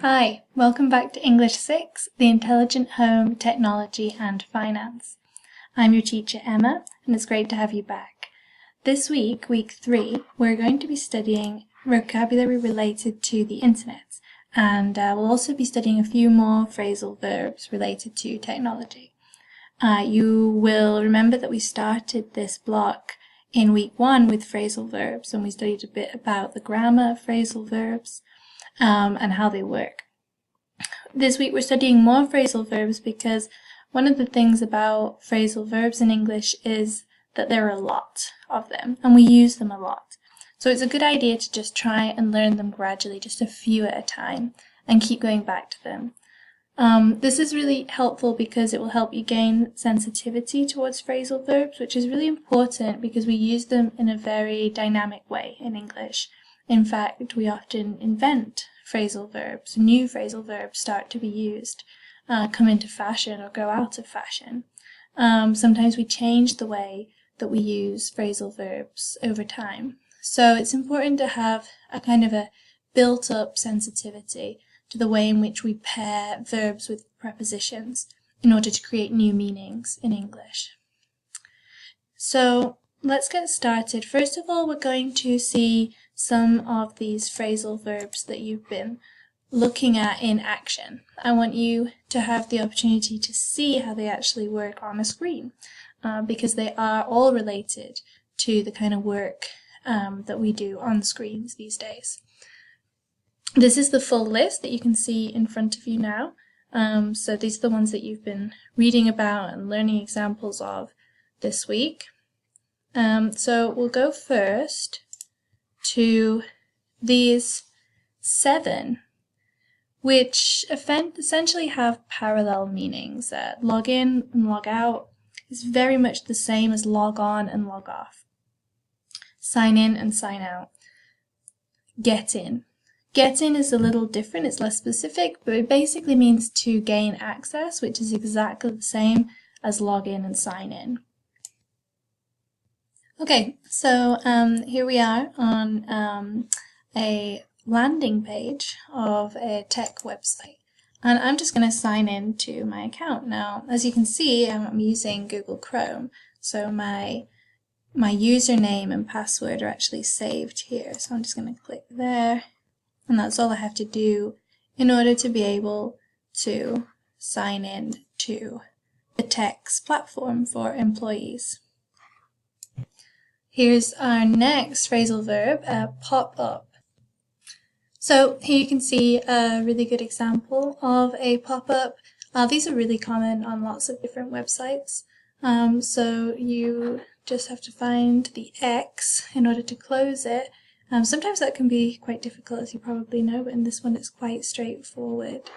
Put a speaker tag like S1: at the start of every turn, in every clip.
S1: Hi, welcome back to English 6, The Intelligent Home, Technology and Finance. I'm your teacher Emma, and it's great to have you back. This week, week 3, we're going to be studying vocabulary related to the internet, and we'll also be studying a few more phrasal verbs related to technology. You will remember that we started this block in week 1 with phrasal verbs, and we studied a bit about the grammar of phrasal verbs and how they work. This week we're studying more phrasal verbs because one of the things about phrasal verbs in English is that there are a lot of them and we use them a lot. So it's a good idea to just try and learn them gradually, just a few at a time, and keep going back to them. This is really helpful because it will help you gain sensitivity towards phrasal verbs, which is really important because we use them in a very dynamic way in English. In fact, we often invent phrasal verbs. New phrasal verbs start to be used, come into fashion or go out of fashion. Sometimes we change the way that we use phrasal verbs over time. So it's important to have a kind of a built-up sensitivity to the way in which we pair verbs with prepositions in order to create new meanings in English. So let's get started. First of all, we're going to see some of these phrasal verbs that you've been looking at in action. I want you to have the opportunity to see how they actually work on a screen because they are all related to the kind of work that we do on screens these days. This is the full list that you can see in front of you now. So these are the ones that you've been reading about and learning examples of this week. So we'll go first to these 7, which essentially have parallel meanings. Log in and log out is very much the same as log on and log off. Sign in and sign out. Get in. Get in is a little different, it's less specific, but it basically means to gain access, which is exactly the same as log in and sign in. Okay, so here we are on a landing page of a tech website, and I'm just going to sign in to my account. Now, as you can see, I'm using Google Chrome, so my username and password are actually saved here. So I'm just going to click there, and that's all I have to do in order to be able to sign in to the tech's platform for employees. Here's our next phrasal verb, pop up. So here you can see a really good example of a pop-up. These are really common on lots of different websites. So you just have to find the X in order to close it. Sometimes that can be quite difficult, as you probably know, but in this one it's quite straightforward.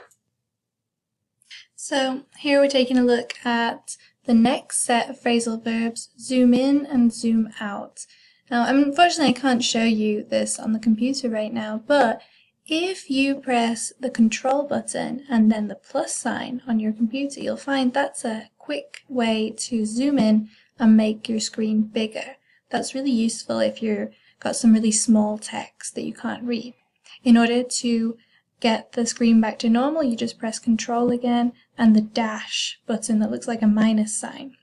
S1: So here we're taking a look at the next set of phrasal verbs, zoom in and zoom out. Now, unfortunately, I can't show you this on the computer right now, but if you press the control button and then the plus sign on your computer, you'll find that's a quick way to zoom in and make your screen bigger. That's really useful if you've got some really small text that you can't read. In order to get the screen back to normal, you just press control again and the dash button that looks like a minus sign.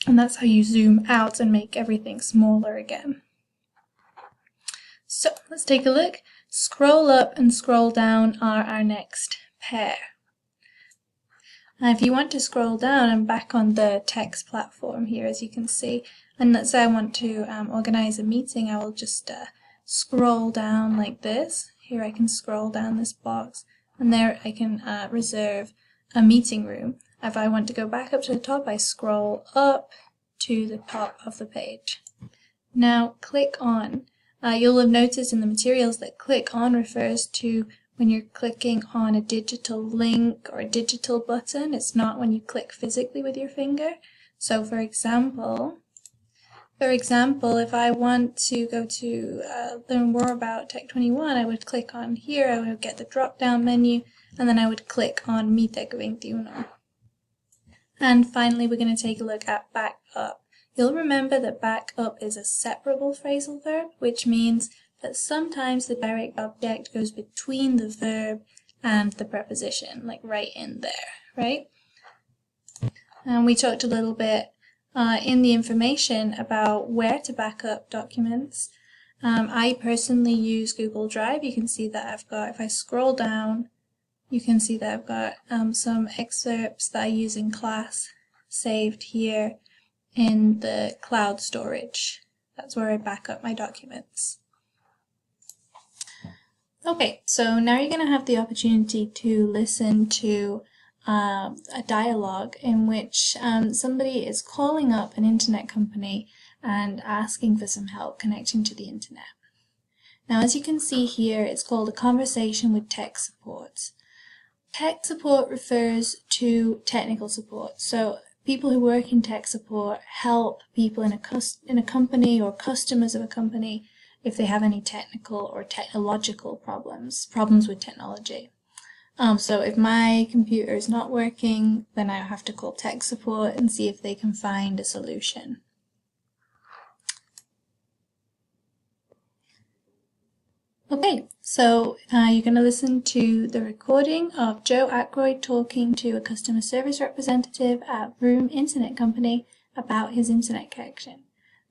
S1: And that's how you zoom out and make everything smaller again. So let's take a look. Scroll up and scroll down are our next pair. Now if you want to scroll down, I'm back on the text platform here, as you can see. And let's say I want to organize a meeting, I will just scroll down like this. Here I can scroll down this box, and there I can reserve a meeting room. If I want to go back up to the top, I scroll up to the top of the page. Now click on. You'll have noticed in the materials that click on refers to when you're clicking on a digital link or a digital button. It's not when you click physically with your finger. So for example, if I want to go to learn more about Tech 21, I would click on here, I would get the drop-down menu, and then I would click on Mi Tech 21. And finally, we're going to take a look at back up. You'll remember that back up is a separable phrasal verb, which means that sometimes the direct object goes between the verb and the preposition, like right in there, right? And we talked a little bit in the information about where to back up documents. I personally use Google Drive. You can see that I've got, if I scroll down, you can see that I've got some excerpts that I use in class saved here in the cloud storage. That's where I back up my documents. Okay, so now you're going to have the opportunity to listen to a dialogue in which somebody is calling up an internet company and asking for some help connecting to the internet. Now, as you can see here, it's called a conversation with tech support. Tech support refers to technical support. So people who work in tech support help people in a company or customers of a company if they have any technical or technological problems with technology. So if my computer is not working, then I have to call tech support and see if they can find a solution. Okay, so you're going to listen to the recording of Joe Aykroyd talking to a customer service representative at Vroom Internet Company about his internet connection.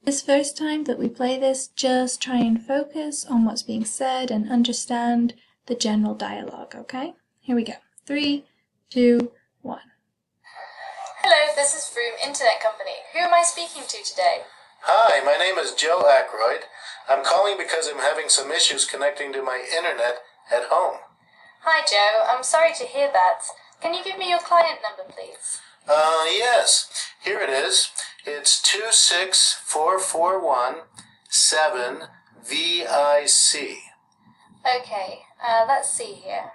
S1: This first time that we play this, just try and focus on what's being said and understand the general dialogue, okay? Here we go. 3, 2, 1.
S2: Hello, this is Vroom Internet Company. Who am I speaking to today?
S3: Hi, my name is Joe Aykroyd. I'm calling because I'm having some issues connecting to my internet at home.
S2: Hi, Joe. I'm sorry to hear that. Can you give me your client number, please?
S3: Yes. Here it is. It's 26441-7VIC.
S2: Okay, let's see here.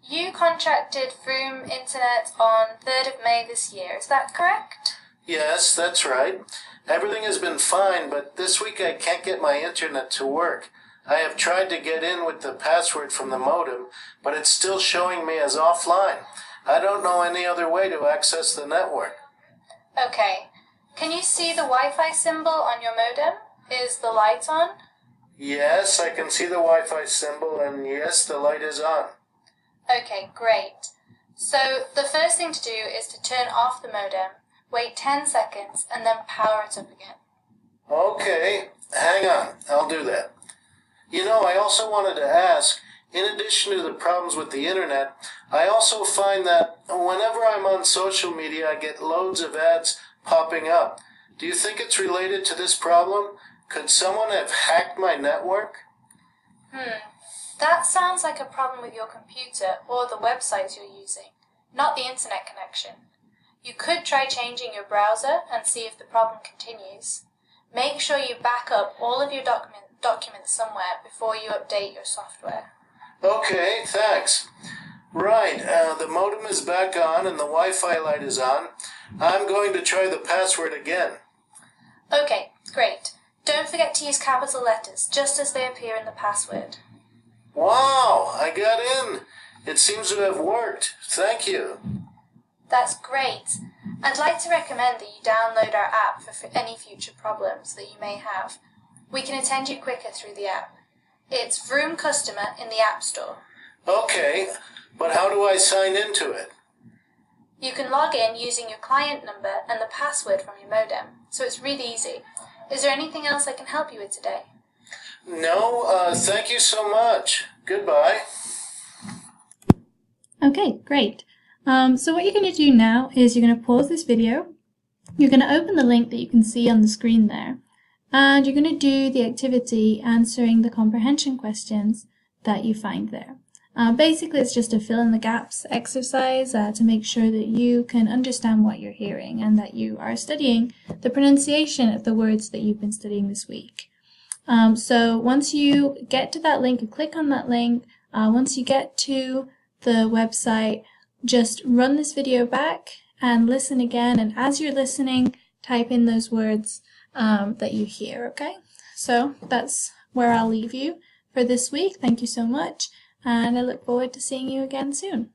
S2: You contracted Vroom Internet on 3rd of May this year, is that correct?
S3: Yes, that's right. Everything has been fine, but this week I can't get my internet to work. I have tried to get in with the password from the modem, but it's still showing me as offline. I don't know any other way to access the network.
S2: Okay. Can you see the Wi-Fi symbol on your modem? Is the light on?
S3: Yes, I can see the Wi-Fi symbol, and yes, the light is on.
S2: Okay, great. So the first thing to do is to turn off the modem, wait 10 seconds, and then power it up again.
S3: Okay, hang on, I'll do that. You know, I also wanted to ask, in addition to the problems with the internet, I also find that whenever I'm on social media, I get loads of ads popping up. Do you think it's related to this problem? Could someone have hacked my network?
S2: That sounds like a problem with your computer or the websites you're using, not the internet connection. You could try changing your browser and see if the problem continues. Make sure you back up all of your documents somewhere before you update your software.
S3: Okay, thanks. Right, the modem is back on and the Wi-Fi light is on. I'm going to try the password again.
S2: Okay, great. Don't forget to use capital letters, just as they appear in the password.
S3: Wow, I got in. It seems to have worked. Thank you.
S2: That's great. I'd like to recommend that you download our app for any future problems that you may have. We can attend you quicker through the app. It's Vroom Customer in the App Store.
S3: Okay, but how do I sign into it?
S2: You can log in using your client number and the password from your modem, so it's really easy. Is there anything else I can help you with today?
S3: No, thank you so much. Goodbye.
S1: Okay, great. So what you're going to do now is you're going to pause this video. You're going to open the link that you can see on the screen there. And you're going to do the activity answering the comprehension questions that you find there. Basically, it's just a fill in the gaps exercise to make sure that you can understand what you're hearing and that you are studying the pronunciation of the words that you've been studying this week. So once you get to that link, you click on that link. Once you get to the website, just run this video back and listen again. And as you're listening, type in those words that you hear, okay? So that's where I'll leave you for this week. Thank you so much, and I look forward to seeing you again soon.